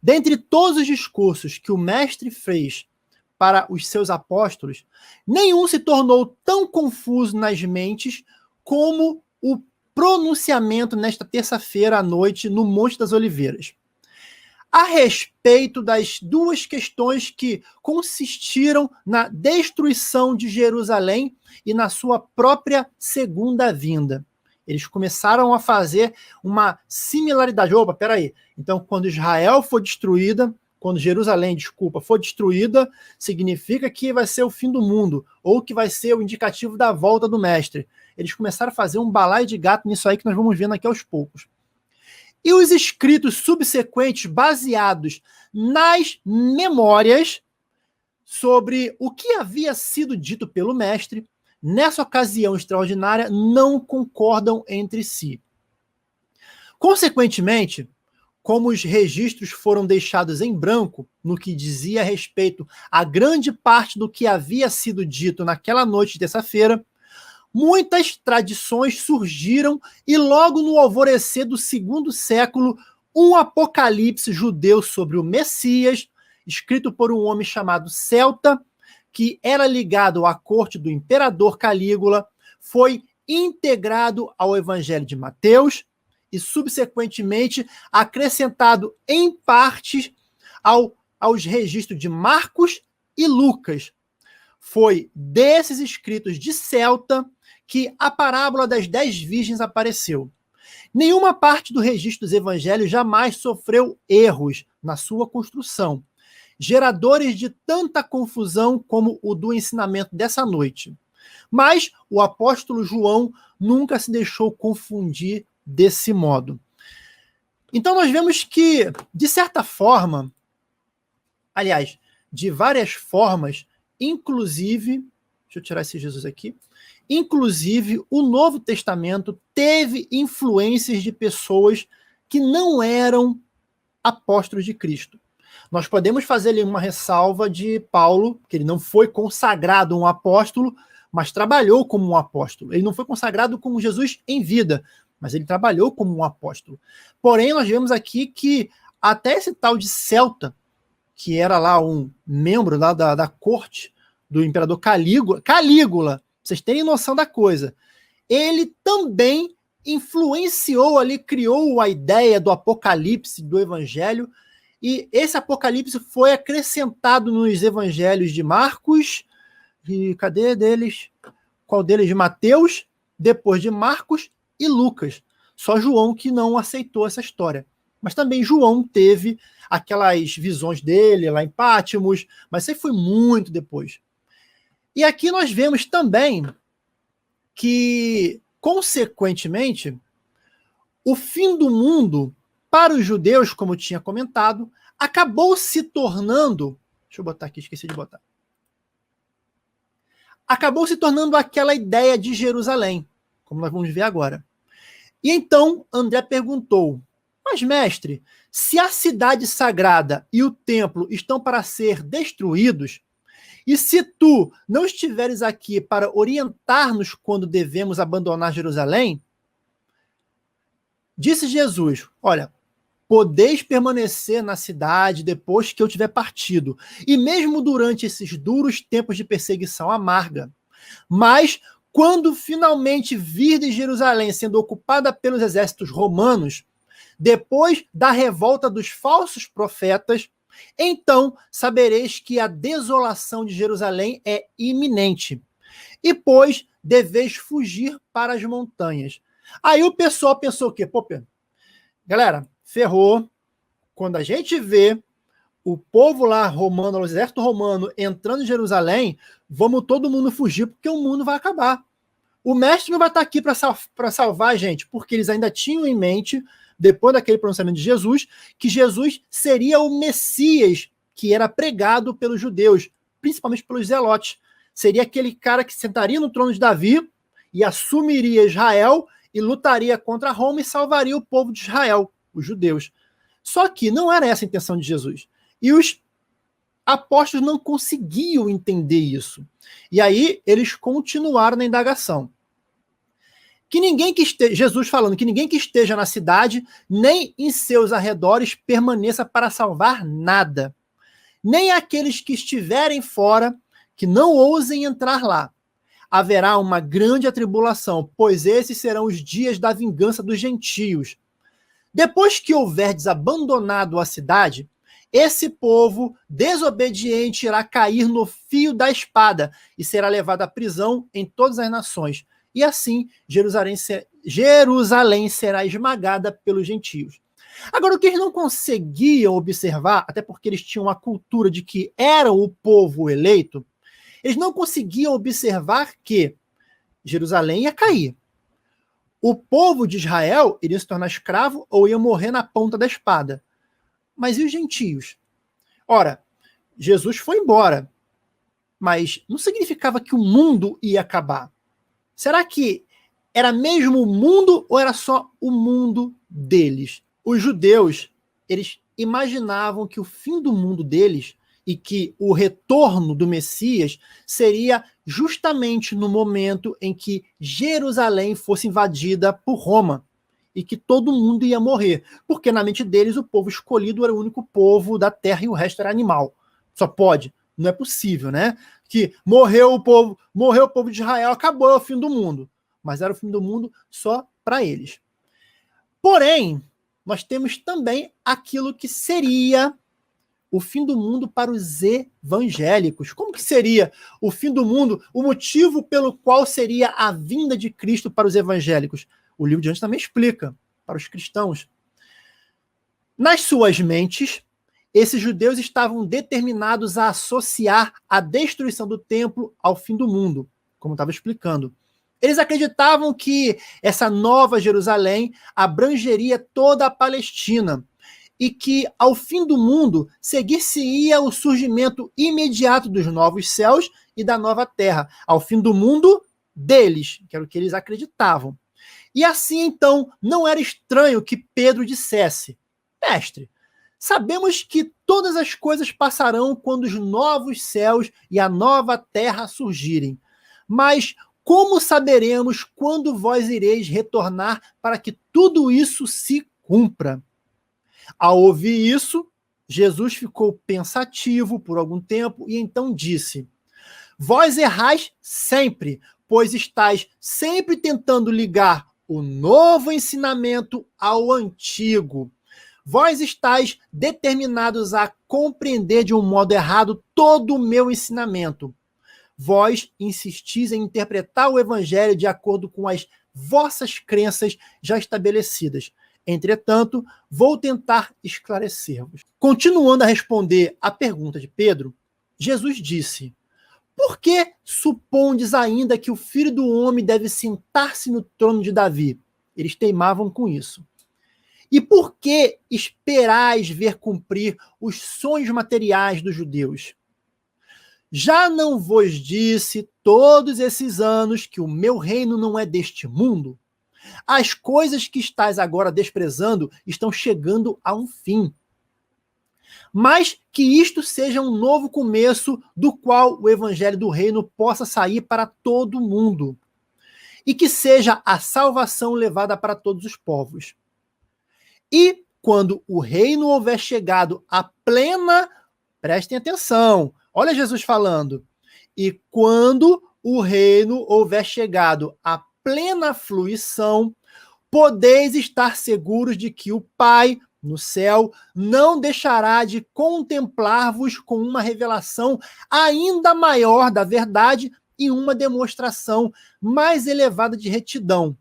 Dentre todos os discursos que o mestre fez para os seus apóstolos, nenhum se tornou tão confuso nas mentes como o pronunciamento nesta terça-feira à noite no Monte das Oliveiras, a respeito das duas questões que consistiram na destruição de Jerusalém e na sua própria segunda vinda. Eles começaram a fazer uma similaridade. Opa, peraí. Então, quando Israel for destruída, quando Jerusalém, for destruída, significa que vai ser o fim do mundo, ou que vai ser o indicativo da volta do mestre. Eles começaram a fazer um balaio de gato nisso aí que nós vamos vendo aqui aos poucos. E os escritos subsequentes, baseados nas memórias sobre o que havia sido dito pelo mestre, nessa ocasião extraordinária, não concordam entre si. Consequentemente, como os registros foram deixados em branco no que dizia a respeito a grande parte do que havia sido dito naquela noite de terça-feira, muitas tradições surgiram e logo no alvorecer do segundo século, um apocalipse judeu sobre o Messias, escrito por um homem chamado Celta, que era ligado à corte do imperador Calígula, foi integrado ao Evangelho de Mateus e, subsequentemente, acrescentado em partes aos registros de Marcos e Lucas. Foi desses escritos de Celta que a parábola das 10 virgens apareceu. Nenhuma parte do registro dos evangelhos jamais sofreu erros na sua construção, geradores de tanta confusão como o do ensinamento dessa noite. Mas o apóstolo João nunca se deixou confundir desse modo. Então nós vemos que, de certa forma, aliás, de várias formas, inclusive, deixa eu tirar esse Jesus aqui, inclusive o Novo Testamento teve influências de pessoas que não eram apóstolos de Cristo. Nós podemos fazer ali uma ressalva de Paulo, que ele não foi consagrado um apóstolo, mas trabalhou como um apóstolo. Ele não foi consagrado como Jesus em vida, mas ele trabalhou como um apóstolo. Porém, nós vemos aqui que até esse tal de Celta, que era lá um membro lá da corte do imperador Calígula, vocês terem noção da coisa, ele também influenciou ali, criou a ideia do apocalipse do evangelho, e esse apocalipse foi acrescentado nos evangelhos de Marcos, e cadê deles? Qual deles? De Mateus, depois de Marcos e Lucas. Só João que não aceitou essa história. Mas também João teve aquelas visões dele lá em Pátimos, mas isso foi muito depois. E aqui nós vemos também que, consequentemente, o fim do mundo, para os judeus, como eu tinha comentado, acabou se tornando... Deixa eu botar aqui, esqueci de botar. Acabou se tornando aquela ideia de Jerusalém, como nós vamos ver agora. E então André perguntou, mas mestre, se a cidade sagrada e o templo estão para ser destruídos, e se tu não estiveres aqui para orientar-nos quando devemos abandonar Jerusalém, disse Jesus, olha, podeis permanecer na cidade depois que eu tiver partido, e mesmo durante esses duros tempos de perseguição amarga. Mas, quando finalmente virdes Jerusalém sendo ocupada pelos exércitos romanos, depois da revolta dos falsos profetas, então sabereis que a desolação de Jerusalém é iminente. E, pois, deveis fugir para as montanhas. Aí o pessoal pensou o quê? Pô, galera, ferrou. Quando a gente vê o povo lá romano, o exército romano entrando em Jerusalém, vamos todo mundo fugir porque o mundo vai acabar. O mestre não vai estar aqui para salvar a gente, porque eles ainda tinham em mente, depois daquele pronunciamento de Jesus, que Jesus seria o Messias que era pregado pelos judeus, principalmente pelos zelotes. Seria aquele cara que sentaria no trono de Davi e assumiria Israel e lutaria contra Roma e salvaria o povo de Israel, os judeus. Só que não era essa a intenção de Jesus. E os apóstolos não conseguiam entender isso. E aí eles continuaram na indagação. que ninguém que esteja, Jesus falando, que ninguém que esteja na cidade, nem em seus arredores, permaneça para salvar nada. Nem aqueles que estiverem fora, que não ousem entrar lá. Haverá uma grande atribulação, pois esses serão os dias da vingança dos gentios. Depois que houverdes abandonado a cidade, esse povo desobediente irá cair no fio da espada e será levado à prisão em todas as nações. E assim, Jerusalém será esmagada pelos gentios. Agora, o que eles não conseguiam observar, até porque eles tinham a cultura de que eram o povo eleito, eles não conseguiam observar que Jerusalém ia cair. O povo de Israel iria se tornar escravo ou ia morrer na ponta da espada. Mas e os gentios? Ora, Jesus foi embora, mas não significava que o mundo ia acabar. Será que era mesmo o mundo ou era só o mundo deles? Os judeus, eles imaginavam que o fim do mundo deles e que o retorno do Messias seria justamente no momento em que Jerusalém fosse invadida por Roma e que todo mundo ia morrer, porque na mente deles o povo escolhido era o único povo da terra e o resto era animal. Só pode, não é possível, né? Que morreu o povo de Israel, acabou, é o fim do mundo. Mas era o fim do mundo só para eles. Porém, nós temos também aquilo que seria o fim do mundo para os evangélicos. Como que seria o fim do mundo, o motivo pelo qual seria a vinda de Cristo para os evangélicos? O livro de Antes também explica para os cristãos. Nas suas mentes, esses judeus estavam determinados a associar a destruição do templo ao fim do mundo, como eu estava explicando. Eles acreditavam que essa nova Jerusalém abrangeria toda a Palestina e que, ao fim do mundo, seguir-se-ia o surgimento imediato dos novos céus e da nova terra, ao fim do mundo deles, que era o que eles acreditavam. E assim, então, não era estranho que Pedro dissesse: Mestre, sabemos que todas as coisas passarão quando os novos céus e a nova terra surgirem. Mas como saberemos quando vós ireis retornar para que tudo isso se cumpra? Ao ouvir isso, Jesus ficou pensativo por algum tempo e então disse: Vós errais sempre, pois estáis sempre tentando ligar o novo ensinamento ao antigo. Vós estáis determinados a compreender de um modo errado todo o meu ensinamento. Vós insistis em interpretar o evangelho de acordo com as vossas crenças já estabelecidas. Entretanto, vou tentar esclarecer-vos. Continuando a responder à pergunta de Pedro, Jesus disse: Por que supondes ainda que o Filho do Homem deve sentar-se no trono de Davi? Eles teimavam com isso. E por que esperais ver cumprir os sonhos materiais dos judeus? Já não vos disse todos esses anos que o meu reino não é deste mundo? As coisas que estáis agora desprezando estão chegando a um fim. Mas que isto seja um novo começo do qual o evangelho do reino possa sair para todo mundo. E que seja a salvação levada para todos os povos. E quando o reino houver chegado à plena... Prestem atenção. Olha Jesus falando. E quando o reino houver chegado à plena fruição, podeis estar seguros de que o Pai, no céu, não deixará de contemplar-vos com uma revelação ainda maior da verdade e uma demonstração mais elevada de retidão,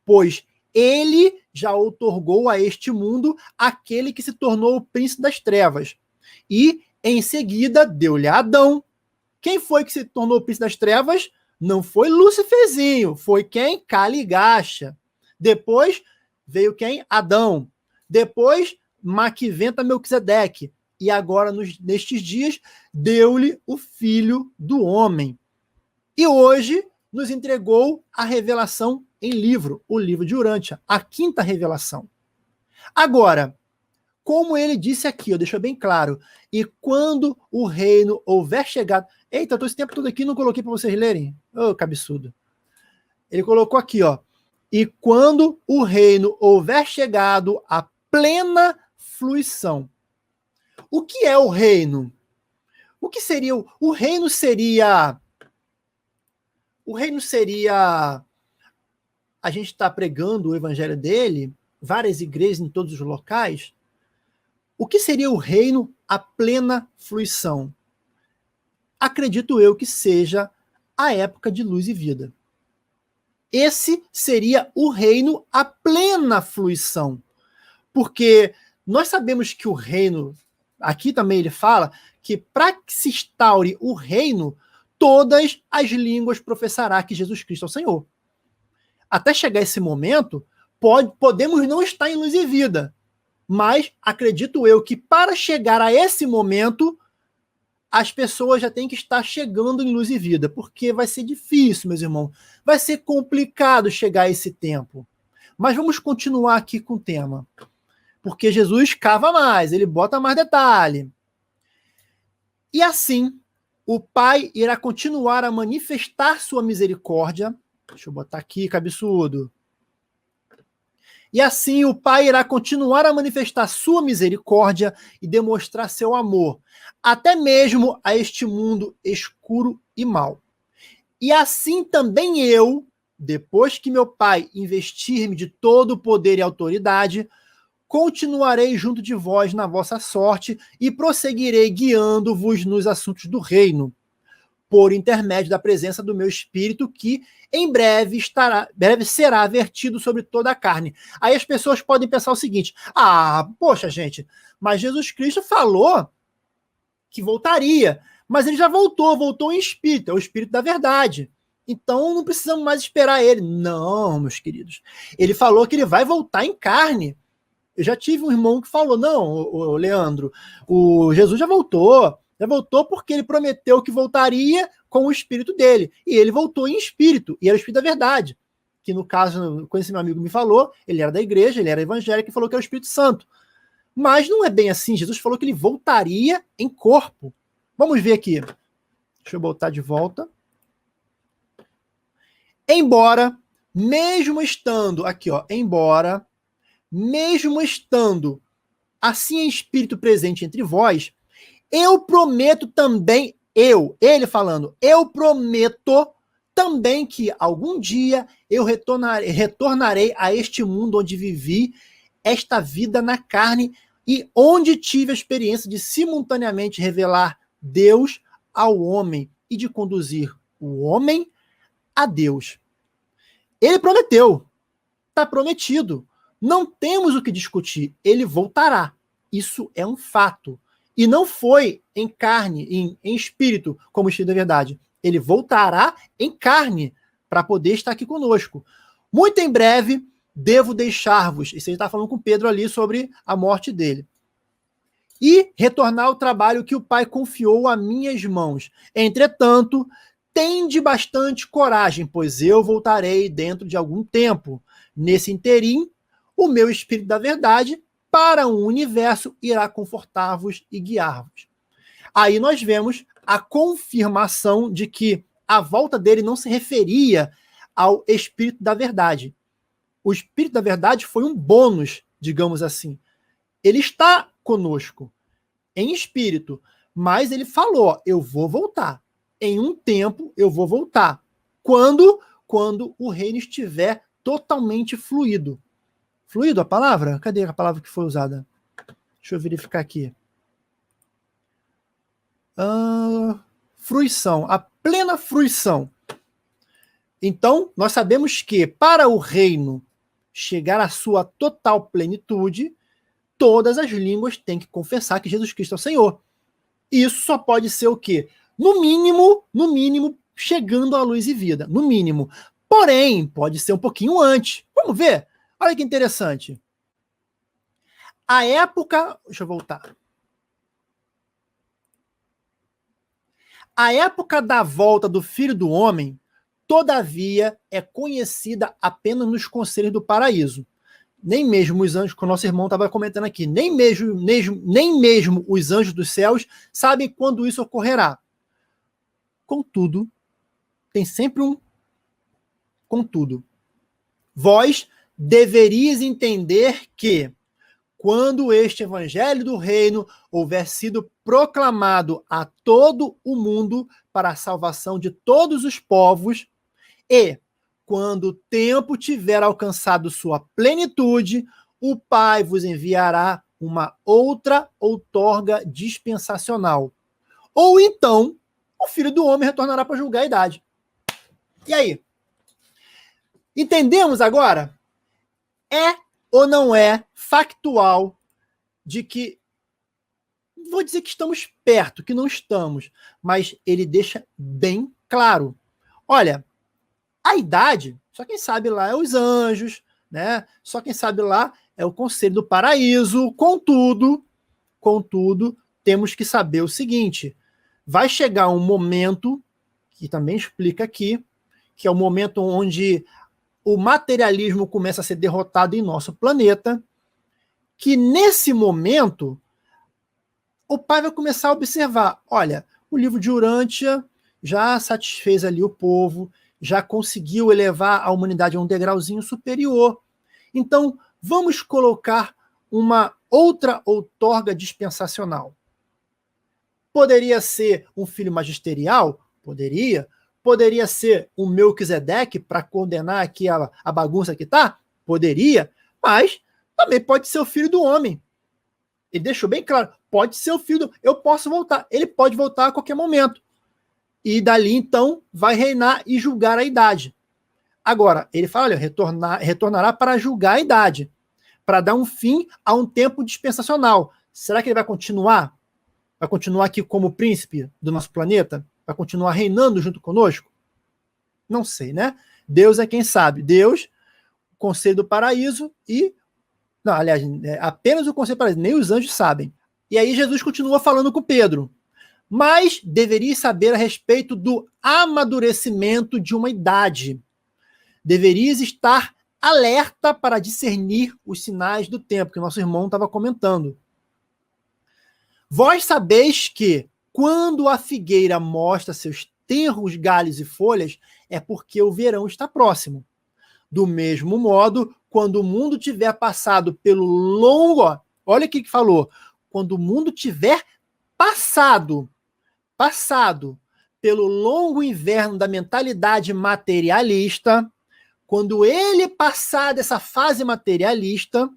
pois ele já outorgou a este mundo aquele que se tornou o príncipe das trevas. E, em seguida, deu-lhe a Adão. Quem foi que se tornou o príncipe das trevas? Não foi Luciferzinho, foi quem? Caligacha. Depois veio quem? Adão. Depois, Maquiventa Melquisedeque. E agora, nestes dias, deu-lhe o Filho do Homem. E hoje nos entregou a revelação em livro, o livro de Urântia, a quinta revelação. Agora, como ele disse aqui, deixa bem claro, e quando o reino houver chegado... Eita, eu tô esse tempo todo aqui e não coloquei para vocês lerem. Ô, cabeçudo. Ele colocou aqui, ó. E quando o reino houver chegado à plena fruição. O que é o reino? O que seria o reino? O reino seria a gente está pregando o evangelho dele, várias igrejas em todos os locais. O que seria o reino à plena fruição? Acredito eu que seja a época de luz e vida. Esse seria o reino à plena fruição. Porque nós sabemos que o reino, aqui também ele fala, que para que se instaure o reino, todas as línguas professará que Jesus Cristo é o Senhor. Até chegar esse momento, podemos não estar em luz e vida, mas acredito eu que para chegar a esse momento, as pessoas já têm que estar chegando em luz e vida, porque vai ser difícil, meus irmãos, vai ser complicado chegar a esse tempo. Mas vamos continuar aqui com o tema, porque Jesus cava mais, ele bota mais detalhe. E assim, o Pai irá continuar a manifestar sua misericórdia. Deixa eu botar aqui, cabeçudo. E assim o Pai irá continuar a manifestar sua misericórdia e demonstrar seu amor, até mesmo a este mundo escuro e mau. E assim também eu, depois que meu Pai investir-me de todo o poder e autoridade, continuarei junto de vós na vossa sorte e prosseguirei guiando-vos nos assuntos do reino, por intermédio da presença do meu Espírito, que em breve será vertido sobre toda a carne. Aí as pessoas podem pensar o seguinte: poxa, gente, mas Jesus Cristo falou que voltaria, mas ele já voltou em espírito, é o Espírito da verdade. Então não precisamos mais esperar ele. Não, meus queridos. Ele falou que ele vai voltar em carne. Eu já tive um irmão que falou: não, Leandro, o Jesus já voltou porque ele prometeu que voltaria com o Espírito dele. E ele voltou em espírito, e era o Espírito da verdade. Que no caso, quando esse meu amigo me falou, ele era da igreja, ele era evangélico e falou que era o Espírito Santo. Mas não é bem assim. Jesus falou que ele voltaria em corpo. Vamos ver aqui. Deixa eu botar de volta. Embora, mesmo estando assim em espírito presente entre vós, eu prometo também, ele falando, eu prometo também que algum dia eu retornarei a este mundo onde vivi esta vida na carne e onde tive a experiência de simultaneamente revelar Deus ao homem e de conduzir o homem a Deus. Ele prometeu, está prometido. Não temos o que discutir, ele voltará. Isso é um fato. E não foi em carne, em espírito, como o Espírito da verdade. Ele voltará em carne para poder estar aqui conosco. Muito em breve, devo deixar-vos. Isso ele está falando com Pedro ali sobre a morte dele. E retornar ao trabalho que o Pai confiou a minhas mãos. Entretanto, tende bastante coragem, pois eu voltarei dentro de algum tempo. Nesse interim, o meu Espírito da verdade para um universo irá confortar-vos e guiar-vos. Aí nós vemos a confirmação de que a volta dele não se referia ao Espírito da verdade. O Espírito da verdade foi um bônus, digamos assim. Ele está conosco, em espírito, mas ele falou, eu vou voltar. Em um tempo, eu vou voltar. Quando o reino estiver totalmente fluido. Fluido a palavra? Cadê a palavra que foi usada? Deixa eu verificar aqui. Fruição, a plena fruição. Então, nós sabemos que para o reino chegar à sua total plenitude, todas as línguas têm que confessar que Jesus Cristo é o Senhor. Isso só pode ser o quê? No mínimo, chegando à luz e vida. No mínimo. Porém, pode ser um pouquinho antes. Vamos ver? Olha que interessante. A época... Deixa eu voltar. A época da volta do Filho do Homem, todavia, é conhecida apenas nos conselhos do paraíso. Nem mesmo os anjos, que o nosso irmão estava comentando aqui, nem mesmo os anjos dos céus sabem quando isso ocorrerá. Contudo, tem sempre um contudo. Vós deveríeis entender que, quando este evangelho do reino houver sido proclamado a todo o mundo para a salvação de todos os povos, e, quando o tempo tiver alcançado sua plenitude, o Pai vos enviará uma outra outorga dispensacional. Ou então, o Filho do Homem retornará para julgar a idade. E aí? Entendemos agora? É ou não é factual de que, vou dizer que estamos perto, que não estamos, mas ele deixa bem claro. Olha, a idade, só quem sabe lá é os anjos, né? Só quem sabe lá é o conselho do paraíso. Contudo, temos que saber o seguinte: vai chegar um momento, que também explica aqui, que é o momento onde o materialismo começa a ser derrotado em nosso planeta, que nesse momento o pai vai começar a observar, olha, o livro de Urântia já satisfez ali o povo, já conseguiu elevar a humanidade a um degrauzinho superior. Então, vamos colocar uma outra outorga dispensacional. Poderia ser um filho magisterial? Poderia. Poderia ser um Melquisedeque para coordenar aqui a bagunça que está? Poderia. Mas também pode ser o filho do homem. Ele deixou bem claro, pode ser o filho do... Eu posso voltar. Ele pode voltar a qualquer momento. E dali, então, vai reinar e julgar a idade. Agora, ele fala, olha, retornará para julgar a idade, para dar um fim a um tempo dispensacional. Será que ele vai continuar? Vai continuar aqui como príncipe do nosso planeta? Vai continuar reinando junto conosco? Não sei, né? Deus é quem sabe. Deus, o conselho do paraíso e... Não, aliás, apenas o conselho do paraíso, nem os anjos sabem. E aí Jesus continua falando com Pedro. Mas deveria saber a respeito do amadurecimento de uma idade. Deverias estar alerta para discernir os sinais do tempo, que o nosso irmão estava comentando. Vós sabeis que, quando a figueira mostra seus tenros galhos e folhas, é porque o verão está próximo. Do mesmo modo, quando o mundo tiver passado pelo longo... Olha o que falou. Quando o mundo tiver passado pelo longo inverno da mentalidade materialista, quando ele passar dessa fase materialista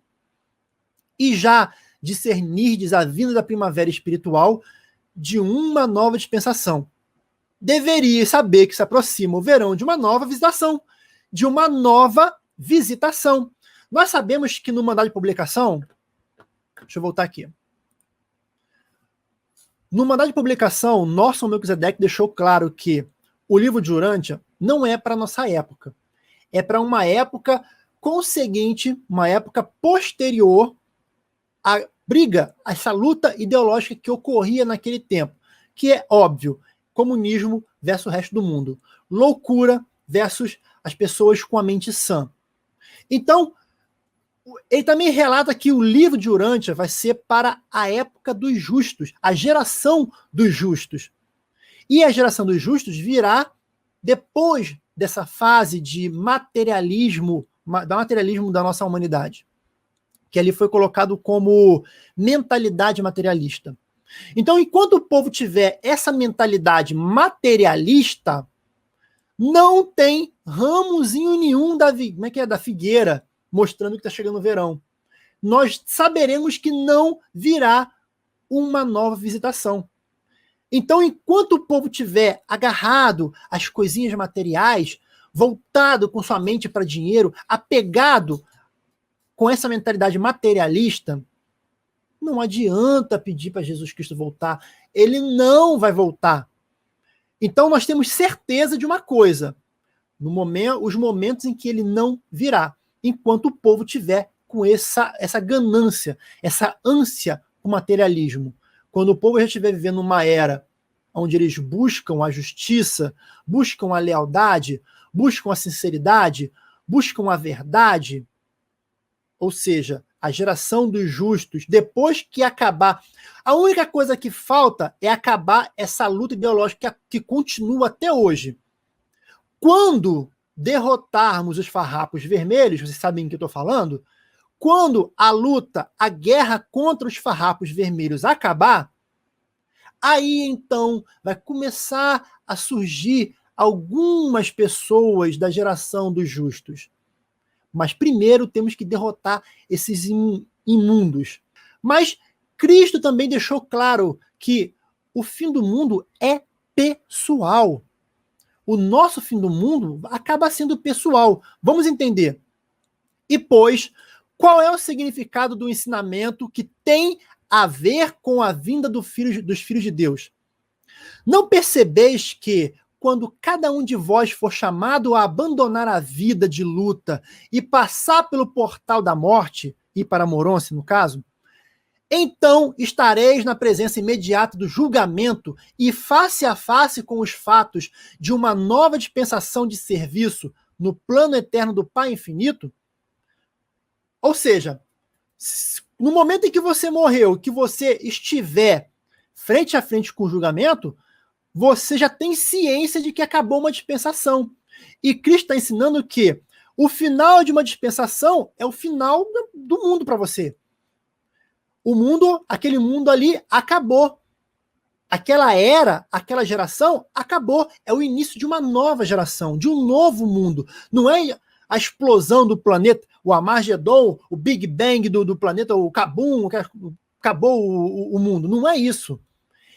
e já discernirdes a vinda da primavera espiritual de uma nova dispensação, deveria saber que se aproxima o verão de uma nova visitação, Nós sabemos que no mandado de publicação, deixa eu voltar aqui, no mandado de publicação, nosso Melquisedeque deixou claro que o livro de Urântia não é para a nossa época. É para uma época conseguinte, uma época posterior à briga, a essa luta ideológica que ocorria naquele tempo. Que é óbvio, comunismo versus o resto do mundo. Loucura versus as pessoas com a mente sã. Então, ele também relata que o livro de Urântia vai ser para a época dos justos, a geração dos justos. E a geração dos justos virá depois dessa fase de materialismo da nossa humanidade, que ali foi colocado como mentalidade materialista. Então, enquanto o povo tiver essa mentalidade materialista, não tem ramozinho nenhum da figueira, mostrando que está chegando o verão. Nós saberemos que não virá uma nova visitação. Então, enquanto o povo estiver agarrado às coisinhas materiais, voltado com sua mente para dinheiro, apegado com essa mentalidade materialista, não adianta pedir para Jesus Cristo voltar. Ele não vai voltar. Então, nós temos certeza de uma coisa. Os momentos em que ele não virá. Enquanto o povo tiver com essa ganância, essa ânsia com o materialismo. Quando o povo já estiver vivendo uma era onde eles buscam a justiça, buscam a lealdade, buscam a sinceridade, buscam a verdade, ou seja, a geração dos justos, depois que acabar, a única coisa que falta é acabar essa luta ideológica que continua até hoje. Quando derrotarmos os farrapos vermelhos, vocês sabem o que eu estou falando? Quando a luta, a guerra contra os farrapos vermelhos acabar, aí então vai começar a surgir algumas pessoas da geração dos justos. Mas primeiro temos que derrotar esses imundos. Mas Cristo também deixou claro que o fim do mundo é pessoal. O nosso fim do mundo acaba sendo pessoal. Vamos entender. E pois, qual é o significado do ensinamento que tem a ver com a vinda dos filhos de Deus? Não percebeis que, quando cada um de vós for chamado a abandonar a vida de luta e passar pelo portal da morte, ir para Moronce, no caso, então estareis na presença imediata do julgamento e face a face com os fatos de uma nova dispensação de serviço no plano eterno do Pai infinito? Ou seja, no momento em que você morreu, que você estiver frente a frente com o julgamento, você já tem ciência de que acabou uma dispensação. E Cristo está ensinando que o final de uma dispensação é o final do mundo para você. O mundo, aquele mundo ali, acabou. Aquela era, aquela geração, acabou. É o início de uma nova geração, de um novo mundo. Não é a explosão do planeta, o Armagedon, o Big Bang do planeta, o Kabum, acabou o mundo. Não é isso.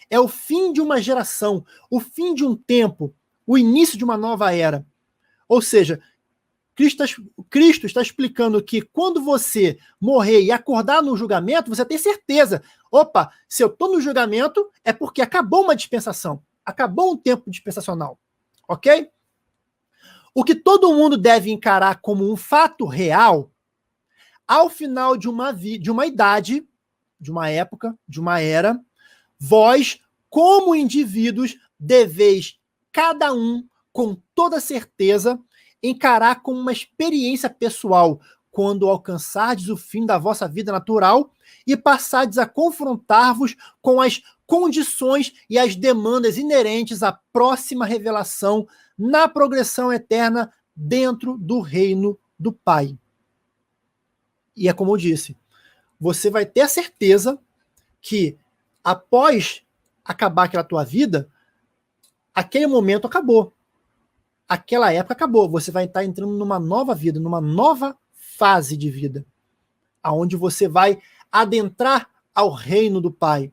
É o fim de uma geração, o fim de um tempo, o início de uma nova era. Ou seja, Cristo está explicando que quando você morrer e acordar no julgamento, você tem certeza. Opa, se eu estou no julgamento, é porque acabou uma dispensação. Acabou um tempo dispensacional. Ok? O que todo mundo deve encarar como um fato real, ao final de uma idade, de uma época, de uma era, vós, como indivíduos, deveis, cada um, com toda certeza, encarar como uma experiência pessoal quando alcançardes o fim da vossa vida natural e passardes a confrontar-vos com as condições e as demandas inerentes à próxima revelação na progressão eterna dentro do reino do Pai. E é como eu disse, você vai ter a certeza que após acabar aquela tua vida, aquele momento acabou. Aquela época acabou. Você vai estar entrando numa nova vida, numa nova fase de vida, aonde você vai adentrar ao reino do Pai.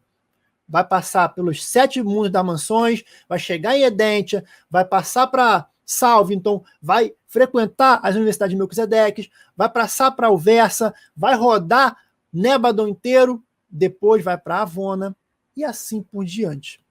Vai passar pelos 7 mundos das mansões, vai chegar em Edentia, vai passar para Salve, então vai frequentar as universidades de Melquisedeques, vai passar para Alversa, vai rodar Nébadon inteiro, depois vai para Avona, e assim por diante.